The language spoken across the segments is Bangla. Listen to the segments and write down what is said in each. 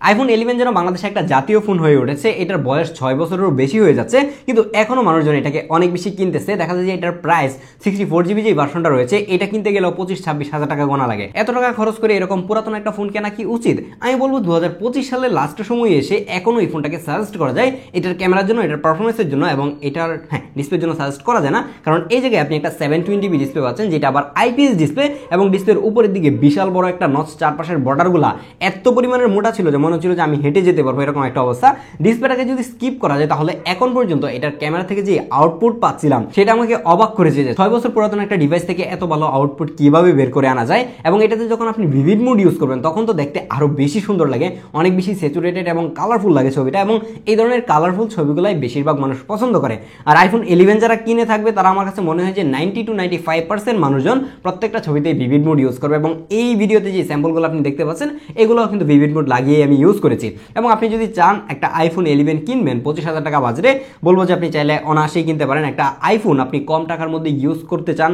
আইফোন 11 যেন বাংলাদেশে একটা জাতীয় ফোন হয়ে উঠেছে। এটার বয়স 6 বছরেরও বেশি হয়ে যাচ্ছে, কিন্তু এখনো মানুষজন এটাকে অনেক বেশি কিনতেছে। দেখা যায় যে এটার প্রাইস 64GB যে ভার্সনটা রয়েছে এটা কিনতে গেলেও 25-26 হাজার টাকা গোনা লাগে। এত টাকা খরচ করে এরকম পুরাতন একটা ফোন কেনা কি উচিত? আমি বলবো 2025 সালের লাস্টের সময় এসে এখনো এই ফোনটাকে সাজেস্ট করা যায় এটার ক্যামেরার জন্য, এটার পারফরমেন্সের জন্য এবং এটার ডিসপ্লের জন্য সাজেস্ট করা যায় না। কারণ এই জায়গায় আপনি একটা 720p ডিসপ্লে পাচ্ছেন, যেটা আবার আইপিএস ডিসপ্লে এবং ডিসপ্লের উপরের দিকে বিশাল বড় একটা নচ, চারপাশের বর্ডারগুলা এত পরিমাণের মোটা ছিল যে মনে হচ্ছিল যে আমি হেঁটে যেতে পারবো, এরকম একটা অবস্থা। ডিসপ্লেটাকে যদি স্কিপ করা যায় তাহলে এখন পর্যন্ত এটার ক্যামেরা থেকে যে আউটপুট পাচ্ছিলাম সেটা আমাকে অবাক করেছে যে 6 বছর পুরাতন একটা ডিভাইস থেকে এত ভালো আউটপুট কিভাবে বের করে আনা যায়। এবং এটাতে যখন আপনি ভিভিড মোড ইউজ করবেন তখন তো দেখতে আরো বেশি সুন্দর লাগে, অনেক বেশি স্যাচুরেটেড এবং কালারফুল লাগে ছবিটা, এবং এই ধরনের কালারফুল ছবিগুলাই বেশিরভাগ মানুষ পছন্দ করে। আর আইফোন 11 যারা কিনে থাকবে তারা আমার কাছে মনে হয় যে 90-95% মানুষজন প্রত্যেকটা ছবিতে ভিভিড মোড ইউজ করবে। এবং এই ভিডিওতে যে স্যাম্পলগুলো আপনি দেখতে পাচ্ছেন এগুলো কিন্তু ভিভিড মোড লাগিয়ে আমি ইউজ করেছি। এবং আপনি যদি চান একটা আইফোন 11 কিনবেন 25,000 টাকা বাজেটে, বলবো যে আপনি চাইলে অনায়াসেই কিনতে পারেন। একটা আইফোন আপনি কম টাকার মধ্যে ইউজ করতে চান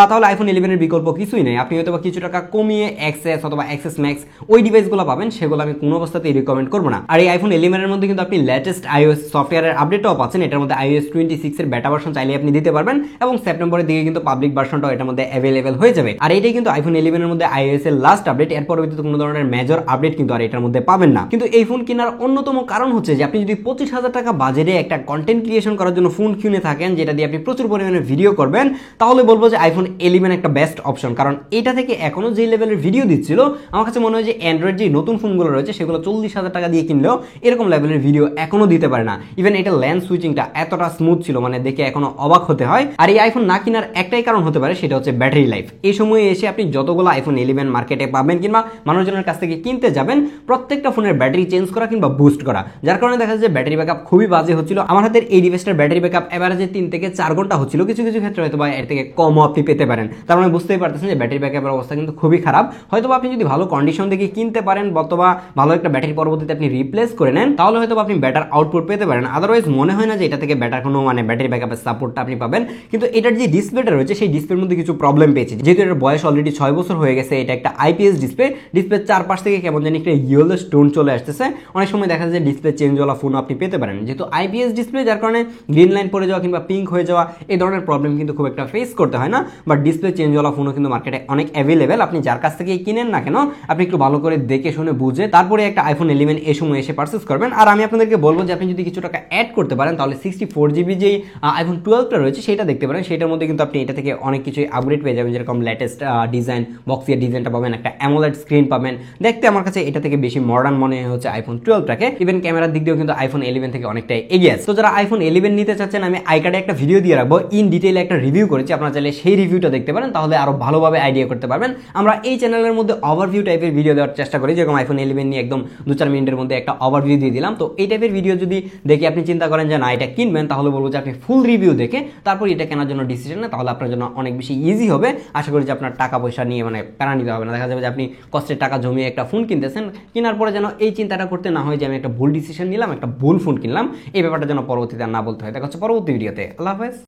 তাহলে আইফোন 11 এর বিকল্প কিছুই নেই। আপনি হয়তো কিছু টাকা কমিয়ে এক্সএস অথবা এক্সএস ম্যাক্স ওই ডিভাইসগুলো পাবেন, সেগুলো আমি কোনো অবস্থাতেই রিকমেন্ড করবো না। আর এই আইফোন 11 এর মধ্যে কিন্তু আপনি লেটেস্ট iOS সফটওয়্যারের আপডেটটাও পাচ্ছেন। এটার মধ্যে iOS 26 এর বেটা ভার্সন চাইলে আপনি দিতে পারবেন এবং সেপ্টেম্বরের দিকে কিন্তু পাবলিক ভার্সনটাও এটার মধ্যে অ্যাভেলেবেল হয়ে যাবে। আর এটাই কিন্তু আইফোন 11 এর মধ্যে iOS এর লাস্ট আপডেট, এর পরবর্তীতে কোনো ধরনের মেজর আপডেট কিন্তু আর এটার মধ্যে পাবেন না। কিন্তু এই ফোন কেনার অন্যতম কারণ হচ্ছে যে আপনি যদি 25,000 টাকা বাজেটে একটা কন্টেন্ট ক্রিয়েশন করার জন্য ফোন কিনে থাকেন যেটা দিয়ে আপনি প্রচুর পরিমাণে ভিডিও করবেন, তাহলে বলবো যে আইফোন 11 একটা বেস্ট অপশন। কারণ এটা থেকে এখনো যে লেভেলের ভিডিও দিচ্ছিল আমার কাছে মনে হয় যে অ্যান্ড্রয়েড যে নতুন ফোনগুলো রয়েছে সেগুলো 40,000 টাকা দিয়ে কিনলেও এরকম লেভেলের ভিডিও এখনো দিতে পারে না। ইভেন এটা ল্যান্ড সুইচিংটা এতটা স্মুথ ছিল, মানে দেখে এখনো অবাক হতে হয়। আর এই আইফোন না কেনার একটাই কারণ হতে পারে, সেটা হচ্ছে ব্যাটারি লাইফ। এই সময়ে এসে আপনি যতগুলো আইফোন 11 মার্কেটে পাবেন কিংবা মানুষজনের কাছ থেকে কিনতে যাবেন, প্রত্যেকটা ফোনের ব্যাটারি চেঞ্জ করা কিংবা বুস্ট করা, যার কারণে দেখা যায় যে ব্যাটারি ব্যাকআপ খুবই বাজে হচ্ছিল। আমার হাতের এই ডিভাইসটার ব্যাটারি ব্যাকআপ এভারেজে 3 থেকে 4 ঘন্টা হচ্ছিল, কিছু কিছু ক্ষেত্রে হয়তো বা এর থেকে কমও আপনি পেতে পারেন। তার মানে বুঝতেই পারতেছেন যে ব্যাটারি ব্যাকআপের অবস্থা কিন্তু খুবই খারাপ। হয়তো আপনি যদি ভালো কন্ডিশন দেখে কিনতে পারেন অথবা ভালো একটা ব্যাটারি পরবর্তীতে আপনি রিপ্লেস করে নেন তাহলে হয়তো আপনি ব্যাটার আউটপুট পেতে পারেন। আদারওয়াইজ মনে হয় না যে এটা থেকে ব্যাটার কোনো ব্যাটারি ব্যাকআপের সাপোর্টটা আপনি পাবেন। কিন্তু এটার যে ডিসপ্লেটা রয়েছে সেই ডিসপ্লের মধ্যে কিছু প্রবলেম পেয়েছি, যেহেতু এটার বয়স অলরেডি 6 বছর হয়ে গেছে। এটা একটা আইপিএস ডিসপ্লে, ডিসপ্লের চারপাশ থেকে কেমন জানি একটা ইয়েলো স্টোন চলে আসতেছে। অনেক সময় দেখা যায় ডিসপ্লে চেঞ্জওয়ালা ফোন আপনি পেতে পারেন, যেহেতু আইপিএস ডিসপ্লে, যার কারণে গ্রিন লাইন পড়ে যাওয়া কিংবা পিঙ্ক হয়ে যাওয়া এই ধরনের প্রবলেম কিন্তু খুব একটা ফেস করতে হয় না। বাট ডিসপ্লে চেঞ্জওয়ালা ফোনও কিন্তু মার্কেটে অনেক অ্যাভেলেবেল। আপনি যার কাছ থেকে কিনেন না কেন আপনি একটু ভালো করে দেখে শুনে বুঝে তারপরে একটা আইফোন 11 এই সময় এসে পারচেস করবেন। আর আমি আপনাদেরকে বলবো যে আপনি যদি কিছু টাকা অ্যাড করতে পারেন তাহলে 64GB যে আইফোন 12টা রয়েছে সেটা দেখতে পারেন। সেটার মধ্যে কিন্তু আপনি এটা থেকে অনেক কিছু আপগ্রেড পেয়ে যাবেন, যেরকম লেটেস্ট ডিজাইন, বক্সিয়ার ডিজাইনটা পাবেন, একটা অ্যামোলেড স্ক্রিন পাবেন। দেখতে আমার কাছে এটা থেকে বেশি মডার্ন মনে হচ্ছে আইফোন 12টাকে। ইভেন ক্যামেরার দিক দিয়েও কিন্তু আইফোন 11 থেকে অনেকটাই এগিয়ে আছে। তো যারা আইফোন 11 নিতে চাচ্ছেন, আমি আইকার্ডে একটা ভিডিও দিয়ে রাখবো, ইন ডিটেইলে একটা রিভিউ করেছি, আপনারা চাইলে সেই রিভিউটা দেখতে পারেন, তাহলে আরো ভালোভাবে আইডিয়া করতে পারবেন। আমরা এই চ্যানেলের মধ্যে ওভারভিউ টাইপের ভিডিও দেওয়ার চেষ্টা করি, যেরকম আইফোন 11 নিয়ে একদম 2-4 মিনিটের মধ্যে একটা ওভারভিউ দিয়ে দিলাম। তো এই টাইপের ভিডিও যদি দেখে আপনি চিন্তা করেন যে না এটা কিনবেন, তাহলে বলবো যে আপনি ফুল রিভিউ দেখে তারপর এটা কেনার জন্য ডিসিশন নেন, তাহলে আপনার জন্য অনেক বেশি ইজি হবে। আশা করি যে আপনার টাকা পয়সা নিয়ে প্যারা নিতে হবে না। দেখা যাবে যে আপনি কষ্টের টাকা জমিয়ে একটা ফোন কিনতেছেন, কেনার পরে যেন এই চিন্তাটা করতে না হয় যে আমি একটা ভুল ডিসিশন নিলাম, একটা ভুল ফোন কিনলাম, এই ব্যাপারটা যেন পরবর্তীতে না বলতে হয়। দেখা হচ্ছে পরবর্তী ভিডিওতে। আল্লাহ হাফেজ।